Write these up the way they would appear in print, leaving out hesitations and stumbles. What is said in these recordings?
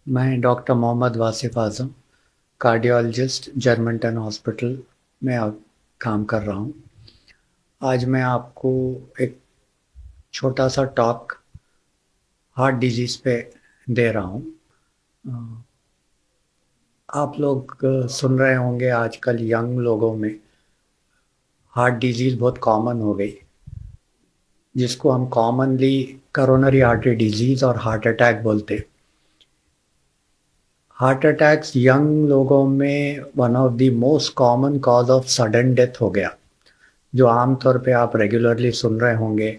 मैं डॉक्टर मोहम्मद वासिफ़ आज़म, cardiologist, Germanton hospital में काम कर रहा हूँ। आज मैं आपको एक छोटा-सा टॉक हार्ट डिज़ीज़ पे दे रहा हूँ। अ, आप लोग सुन रहे होंगे आजकल यंग लोगों में हार्ट डिज़ीज़ बहुत कॉमन हो गई, जिसको हम कॉमनली कोरोनरी आर्टरी डिज़ीज़ और हार्ट अटैक बोलते हैं। हार्ट अटैक्स यंग लोगों में one of the most common cause of sudden death हो गया, जो आमतौर पे आप रेगुलरली सुन रहे होंगे।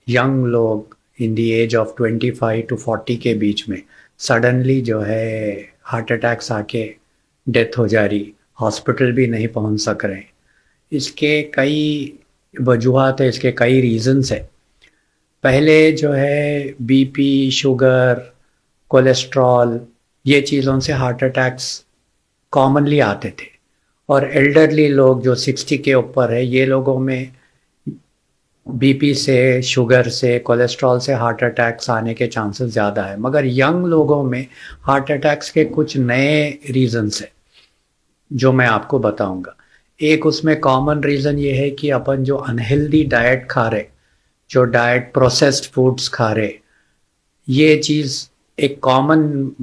यंग लोग इन दी एज ऑफ 25 टू 40 के बीच में सडनली जो है हार्ट अटैक्स आके डेथ हो जा रही, हॉस्पिटल भी नहीं पहुंच सक रहे। इसके कई वजूहत है, इसके कई रीजंस है। पहले जो है बीपी, शुगर, कोलेस्ट्रॉल, ये चीज़ों से हार्ट अटैक्स कॉमनली आते थे। और एल्डरली लोग जो 60 के ऊपर है, ये लोगों में बीपी से, शुगर से, कोलेस्ट्रॉल से हार्ट अटैक्स आने के चांसेस ज़्यादा है। मगर यंग लोगों में हार्ट अटैक्स के कुछ नए रीजंस है जो मैं आपको बताऊंगा। एक उसमें कॉमन रीज़न ये है कि अपन जो अनहेल्दी डाइट खा रहे, जो डाइट प्रोसेस्ड फूड्स खा रहे, ये चीज़ एक कॉमन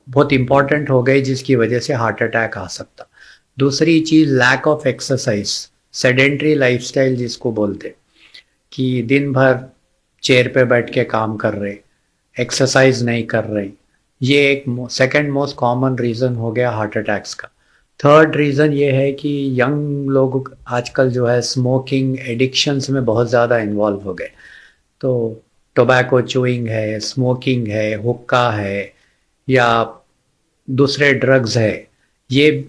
बहुत इंपॉर्टेंट हो गई, जिसकी वजह से हार्ट अटैक आ सकता। दूसरी चीज़ lack of exercise, sedentary lifestyle जिसको बोलते, कि दिन भर चेयर पे बैठ के काम कर रहे, एक्सरसाइज नहीं कर रहे, ये एक सेकंड मोस्ट कॉमन रीज़न हो गया हार्ट अटैक्स का। थर्ड रीज़न ये है कि यंग लोग आजकल जो है स्मोकिंग एडिक्शंस में बहुत ज़्यादा इन्वॉल्व हो गए। तो टोबैको चूइंग है, स्मोकिंग है, हुक्का है, या दूसरे ड्रग्स है, ये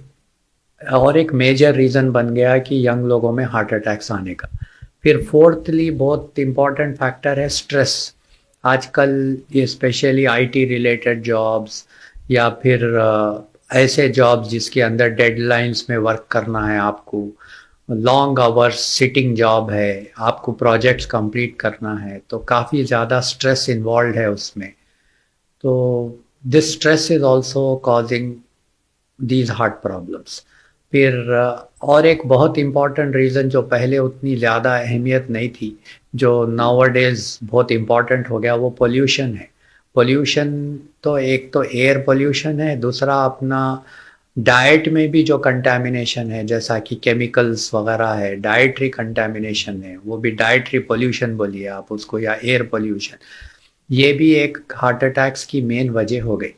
और एक मेजर रीज़न बन गया कि यंग लोगों में हार्ट अटैक्स आने का। फिर फोर्थली बहुत इम्पॉर्टेंट फैक्टर है स्ट्रेस। आजकल ये स्पेशली आईटी रिलेटेड जॉब्स, या फिर ऐसे जॉब्स जिसके अंदर डेडलाइंस में वर्क करना है आपको, लॉन्ग आवर्स सिटिंग जॉब है, आपको प्रोजेक्ट्स कंप्लीट करना है, तो काफ़ी ज़्यादा स्ट्रेस इन्वॉल्व है उसमें। तो this stress is also causing these heart problems. फिर और एक बहुत इम्पॉर्टेंट रीज़न जो पहले उतनी ज़्यादा अहमियत नहीं थी, जो नाउअडेज बहुत इम्पॉर्टेंट हो गया, वो पोल्यूशन है। पोल्यूशन तो एक तो एयर पोल्यूशन है, दूसरा अपना डाइट में भी जो कंटामिनेशन है, जैसा कि केमिकल्स वगैरह है, डाइटरी कंटामिनेशन है, वो भी डाइटरी पोल्यूशन बोलिए आप उसको, या एयर पोल्यूशन, ये भी एक हार्ट अटैक्स की मेन वजह हो गई।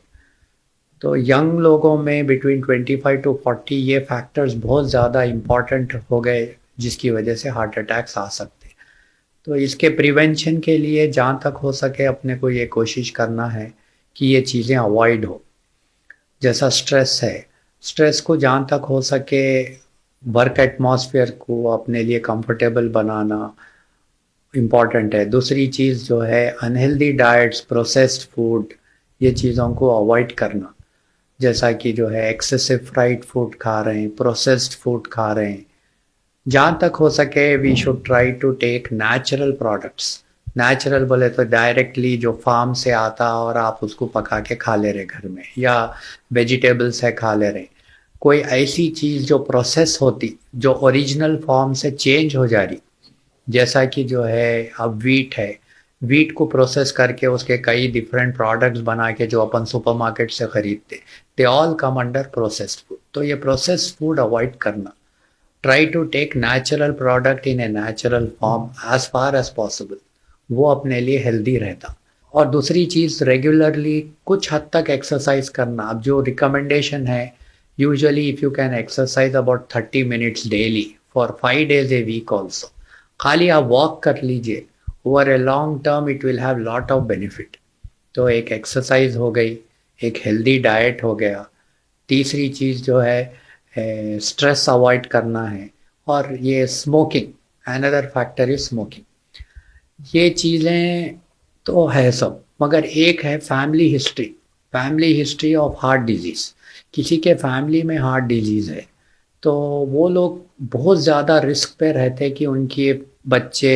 तो यंग लोगों में बिटवीन 25 टू 40 ये फैक्टर्स बहुत ज़्यादा इम्पॉर्टेंट हो गए, जिसकी वजह से हार्ट अटैक्स आ सकते। तो इसके प्रिवेंशन के लिए जहाँ तक हो सके अपने को ये कोशिश करना है कि ये चीज़ें अवॉइड हो। जैसा स्ट्रेस है, स्ट्रेस को जहाँ तक हो सके वर्क एटमॉस्फेयर को अपने लिए कंफर्टेबल बनाना इम्पॉर्टेंट है। दूसरी चीज़ जो है अनहेल्दी डाइट्स, प्रोसेस्ड फूड, ये चीज़ों को अवॉइड करना। जैसा कि जो है एक्सेसिव फ्राइड फूड खा रहे हैं, प्रोसेस्ड फूड खा रहे हैं। जहाँ तक हो सके we should try to take natural products. Natural बोले तो डायरेक्टली जो फार्म से आता और आप उसको पका के खा ले रहे घर में, या वेजिटेबल्स है खा ले रहे। कोई ऐसी चीज़ जो प्रोसेस होती, जो ओरिजिनल फॉर्म से चेंज हो जा रही, जैसा कि जो है अब वीट है, वीट को प्रोसेस करके उसके कई डिफरेंट प्रोडक्ट्स बना के जो अपन सुपरमार्केट से खरीदते, they all come under processed food. तो ये प्रोसेस्ड फूड अवॉइड करना, try to take natural product in a natural form as far as possible, वो अपने लिए हेल्दी रहता। और दूसरी चीज़ रेगुलरली कुछ हद तक एक्सरसाइज करना। अब जो रिकमेंडेशन है, usually if you can exercise about 30 minutes daily for 5 days a week also, खाली आप वॉक कर लीजिए, over a long term it will have lot of benefit. तो एक एक्सरसाइज हो गई, एक हेल्दी डाइट हो गया, तीसरी चीज़ जो है स्ट्रेस अवॉइड करना है, और ये smoking, another factor is smoking. ये चीज़ें तो है सब, मगर एक है family history. Family history of heart disease, किसी के फैमिली में हार्ट डिजीज़ है तो वो लोग बहुत ज़्यादा रिस्क पे रहते हैं कि उनके बच्चे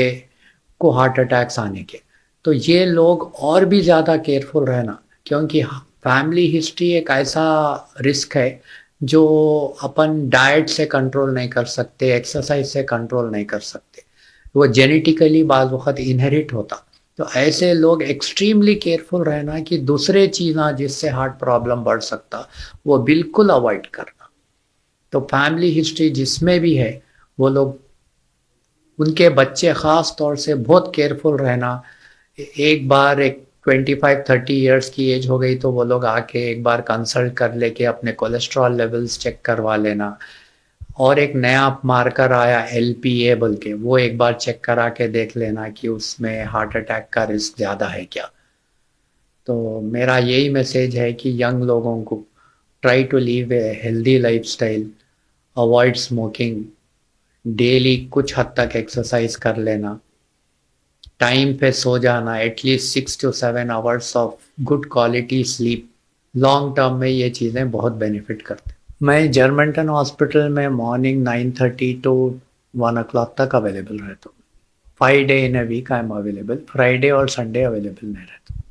को हार्ट अटैक्स आने के। तो ये लोग और भी ज़्यादा केयरफुल रहना, क्योंकि फैमिली हिस्ट्री एक ऐसा रिस्क है जो अपन डाइट से कंट्रोल नहीं कर सकते, एक्सरसाइज से कंट्रोल नहीं कर सकते, वो जेनेटिकली बाज़ वक़्त इनहेरिट होता। तो ऐसे लोग एक्सट्रीमली केयरफुल रहना कि दूसरे चीज़ें जिससे हार्ट प्रॉब्लम बढ़ सकता, वो बिल्कुल अवॉइड करना। तो फैमिली हिस्ट्री जिसमें भी है, वो लोग, उनके बच्चे ख़ास तौर से बहुत केयरफुल रहना। एक बार एक 25-30 इयर्स की एज हो गई तो वो लोग आके एक बार कंसल्ट कर लेके अपने कोलेस्ट्रॉल लेवल्स चेक करवा लेना। और एक नया मार्कर आया LPA बोल के, वो एक बार चेक करा के देख लेना कि उसमें हार्ट अटैक का रिस्क ज़्यादा है क्या। तो मेरा यही मैसेज है कि यंग लोगों को try to live a healthy lifestyle, avoid smoking, daily कुछ हद तक एक्सरसाइज कर लेना, टाइम पे सो जाना, at least 6 to 7 hours of good quality sleep, long term में ये चीज़ें बहुत बेनिफिट करते। मैं जर्मनटन हॉस्पिटल में मॉर्निंग 9:30 to 1 o'clock तक अवेलेबल रहता हूँ। 5 day in a week I am available, Friday और संडे अवेलेबल नहीं रहता।